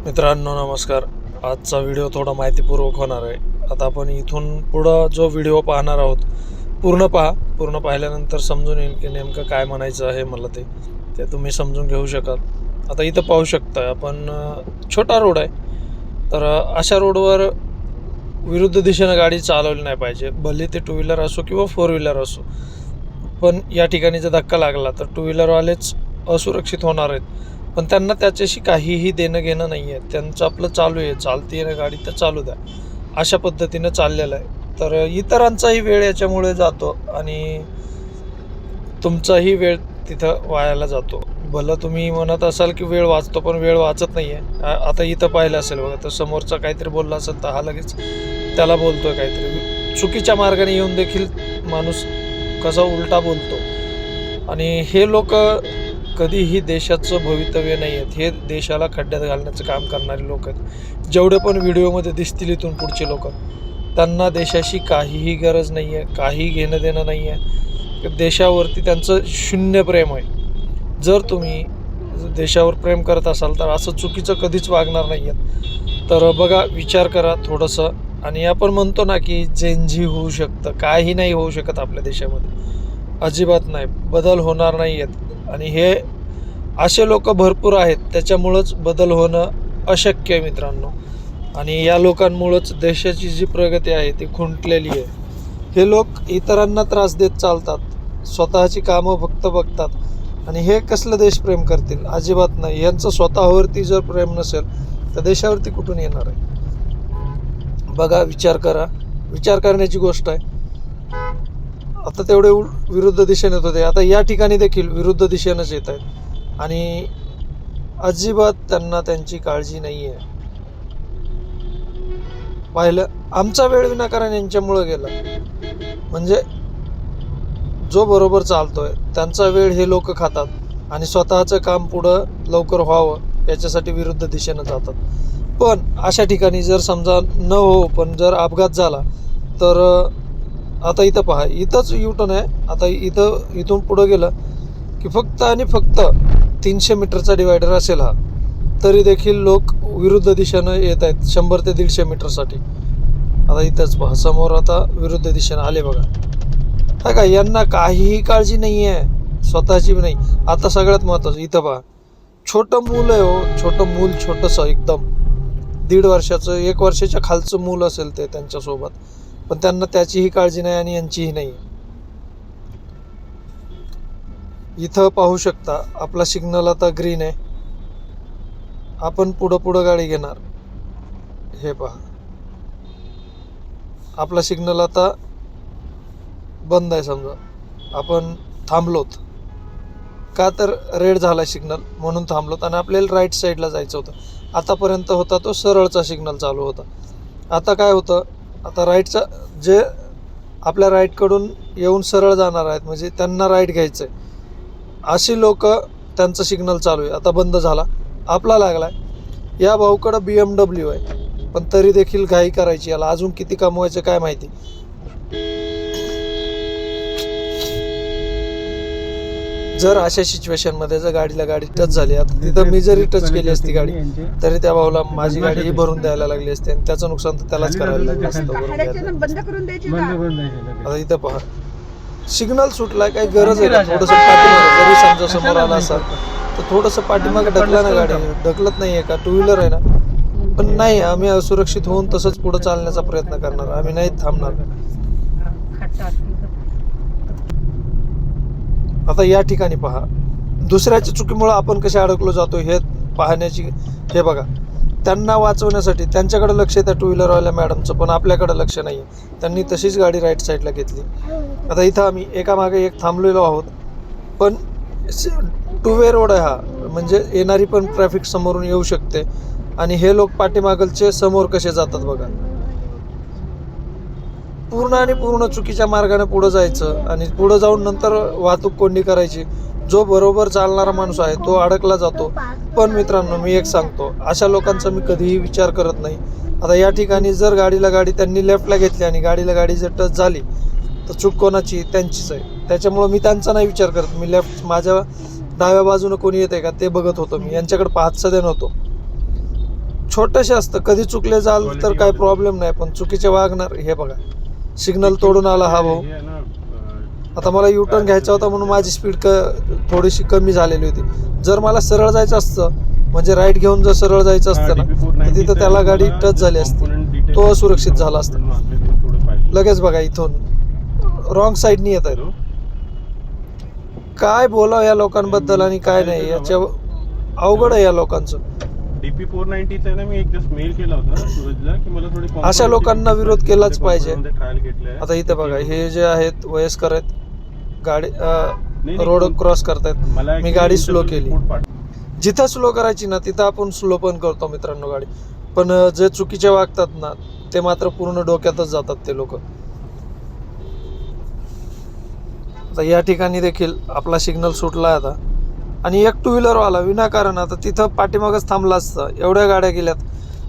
मित्रांनो नमस्कार. आजचा व्हिडिओ थोडा माहितीपूर्वक होणार आहे. आता आपण इथून पुढं जो व्हिडिओ पाहणार आहोत पूर्ण पाहिल्यानंतर समजून येईल की नेमकं काय म्हणायचं आहे मला ते तुम्ही समजून घेऊ शकाल. आता इथं पाहू शकता आपण छोटा रोड आहे. तर अशा रोडवर विरुद्ध दिशेनं गाडी चालवली नाही पाहिजे, भले ते टू व्हीलर असो किंवा फोर व्हीलर असो. पण या ठिकाणी जर धक्का लागला तर टू व्हीलरवालेच असुरक्षित होणार आहेत, पण त्यांना त्याच्याशी काहीही देणं घेणं नाही आहे. त्यांचं आपलं चालू आहे, चालती आहे गाडी तर चालू द्या, अशा पद्धतीनं चाललेलं आहे. तर इतरांचाही वेळ याच्यामुळे जातो आणि तुमचाही वेळ तिथं वायाला जातो. भलं तुम्ही म्हणत असाल की वेळ वाचतो, पण वेळ वाचत नाही आहे. आता इथं पाहिलं असेल बघा, तर समोरचा काहीतरी बोलला असेल तर हा लगेच त्याला बोलतोय काहीतरी. चुकीच्या मार्गाने येऊन देखील माणूस कसा उलटा बोलतो. आणि हे लोक कधीही देशाचं भवितव्य नाही आहेत, हे देशाला खड्ड्यात घालण्याचं काम करणारे लोक आहेत. जेवढे पण व्हिडिओमध्ये दिसतील इथून पुढचे लोक, त्यांना देशाशी काहीही गरज नाही आहे, काही घेणं देणं नाही आहे. देशावरती त्यांचं शून्य प्रेम आहे. जर तुम्ही देशावर प्रेम करत असाल तर असं चुकीचं कधीच वागणार नाही आहेत. तर बघा, विचार करा थोडंसं. आणि आपण म्हणतो ना की चेंजही होऊ शकतं, काही नाही होऊ शकत आपल्या देशामध्ये, अजिबात नाही. बदल होणार नाही आहेत आणि हे असे लोक भरपूर आहेत, त्याच्यामुळंच बदल होणं अशक्य आहे मित्रांनो. आणि या लोकांमुळंच देशाची जी प्रगती आहे ती खुंटलेली आहे. हे लोक इतरांना त्रास देत चालतात, स्वतःची कामं फक्त बघतात. आणि हे कसलं देशप्रेम करतील? अजिबात नाही. यांचं स्वतःवरती जर प्रेम नसेल तर देशावरती कुठून येणार आहे? बघा, विचार करा, विचार करण्याची गोष्ट आहे. आता तेवढे विरुद्ध दिशेने येत होते, आता या ठिकाणी देखील विरुद्ध दिशेनंच येत आहेत आणि अजिबात त्यांना त्यांची काळजी नाही आहे. पाहिलं, आमचा वेळ विनाकारण यांच्यामुळं गेला. म्हणजे जो बरोबर चालतोय त्यांचा वेळ हे लोक खातात आणि स्वतःचं काम पुढं लवकर व्हावं याच्यासाठी विरुद्ध दिशेनं जातात. पण अशा ठिकाणी जर समजा न हो, पण जर अपघात झाला तर आता इथं पहा, इथंच युटर्न आहे. आता इथून पुढं गेलं की फक्त आणि फक्त 300 मीटरचा डिवायडर असेल हा, तरी देखील लोक विरुद्ध दिशेनं येत आहेत 100 ते 150 मीटरसाठी. आता इथंच पहा, समोर आता विरुद्ध दिशेनं आले बघा. हा का, यांना काहीही काळजी नाही आहे, स्वतःची नाही. आता सगळ्यात महत्त्वाचं इथं पहा, छोटं मूल आहे हो, छोटं मूल, छोटंसं एकदम 1.5 वर्षाचं, 1 वर्षाच्या खालचं मूल असेल ते त्यांच्यासोबत, पण त्यांना त्याचीही काळजी नाही आणि यांचीही नाही. इथं पाहू शकता, आपला सिग्नल आता ग्रीन आहे, आपण पुढं गाडी घेणार. हे पहा, आपला सिग्नल आता बंद आहे. समजा आपण थांबलोत का, तर रेड झाला सिग्नल म्हणून थांबलोत आणि आपल्याला राईट साईडला जायचं होतं. आतापर्यंत होता तो सरळचा सिग्नल चालू होता. आता काय होतं, आता राईटचा जे आपल्या राईटकडून येऊन सरळ जाणार आहेत, म्हणजे त्यांना राईट घ्यायचं आहे, अशी लोक त्यांचं सिग्नल चालू आहे. आता बंद झाला, आपला लागला आहे. या भाऊकडं BMW आहे, पण तरी देखील घाई करायची, याला अजून किती कमवायचं काय माहिती. जर अशा सिच्युएशनमध्ये जर गाडी टच झाली, आता तिथं मी जरी टच केली असती गाडी, तरी त्या भाऊला माझी गाडी भरून द्यायला लागली असते आणि त्याचं नुकसान तर त्यालाच करायला लागलं असतं. आता इथं पहा, सिग्नल सुटलाय, काही गरज आहे का थोडंसं पाठीमागे, जरी समजा समोर आला असाल तर थोडंसं पाठीमागे ढकला ना गाडी. ढकलत नाही आहे का, टू व्हीलर आहे ना. पण नाही, आम्ही असुरक्षित होऊन तसंच पुढं चालण्याचा प्रयत्न करणार, आम्ही नाही थांबणार. आता या ठिकाणी पहा, दुसऱ्याच्या चुकीमुळे आपण कसे अडकलो जातो हे पाहण्याची. हे बघा, त्यांना वाचवण्यासाठी त्यांच्याकडे लक्ष आहे त्या टू व्हीलरवाल्या मॅडमचं, पण आपल्याकडे लक्ष नाही आहे. त्यांनी तशीच गाडी राईट साईडला घेतली. आता इथं आम्ही एकामागे एक थांबलेलो आहोत, पण 2 वे रोड आहे हा, म्हणजे येणारी पण ट्रॅफिक समोरून येऊ शकते. आणि हे लोक पाठीमागलचे समोर कसे जातात बघा. पूर्ण चुकीच्या मार्गाने पुढं जायचं आणि पुढं जाऊन नंतर वाहतूक कोंडी करायची. जो बरोबर चालणारा माणूस आहे तो अडकला जातो. पण मित्रांनो, मी एक सांगतो, अशा लोकांचा मी कधीही विचार करत नाही. आता या ठिकाणी जर गाडी त्यांनी लेफ्टला घेतली आणि गाडी जर टच झाली तर चूक कोणाची? त्यांचीच आहे. त्याच्यामुळं मी त्यांचा नाही विचार करत. मी लेफ्ट, माझ्या डाव्या बाजूनं कोणी येते का ते बघत होतो. मी यांच्याकडे पाहत सध्या नव्हतो. छोटेसे असतं, कधी चुकले जाल तर काही प्रॉब्लेम नाही, पण चुकीचे वागणार. हे बघा सिग्नल तोडून आला हा भाऊ. आता मला युटर्न घ्यायचा होता म्हणून माझी स्पीड थोडीशी कमी झालेली होती. जर मला सरळ जायचं असतं म्हणजे राईट घेऊन जर सरळ जायचं असतं ना तर तिथं त्याला गाडी टच झाली असती, तो असुरक्षित झाला असता. लगेच बघा इथून रॉंग साईडनी येत आहेत. काय बोलावं या लोकांबद्दल आणि काय नाही, याच्या अवघड आहे या लोकांचं. DP 490 ना मी एक दिवस मेल केला होता सूरजला की मला थोडी अशा लोकांना विरोध केलाच पाहिजे. ट्रायल घेतलाय. आता इथे बघा हे जे आहेत वयस्कर आहेत, गाडी रोड क्रॉस करतायत. मी गाडी स्लो केली. जिथं स्लो करायची ना तिथं आपण स्लो पण करतो मित्रांनो गाडी, पण जे चुकीचे वागतात ना ते मात्र पूर्ण डोक्यातच जातात ते लोक. आता या ठिकाणी देखील आपला सिग्नल सुटला आता आणि एक टू व्हीलरवाला विनाकारण आता तिथं पाठीमागच थांबला असतं. एवढ्या गाड्या गेल्यात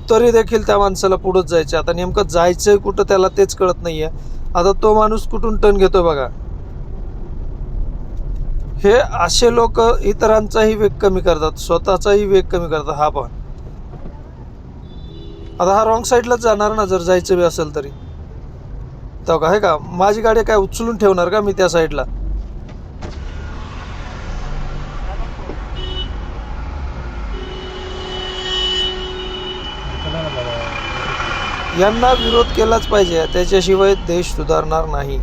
तरी देखील त्या माणसाला पुढंच जायचं. आता नेमकं जायचंय कुठं त्याला तेच कळत नाहीये. आता तो माणूस कुठून टर्न घेतोय बघा. हे असे लोक इतरांचाही वेग कमी करतात, स्वतःचाही वेग कमी करतात. हा पण आता हा रॉंग साईडलाच जाणार ना जर जायचं बी असेल तरी. तो का आहे का माझी गाडी काय उचलून ठेवणार का मी त्या साईडला. यांना विरोध केलाच पाहिजे, त्याच्याशिवाय देश सुधारणार नाही.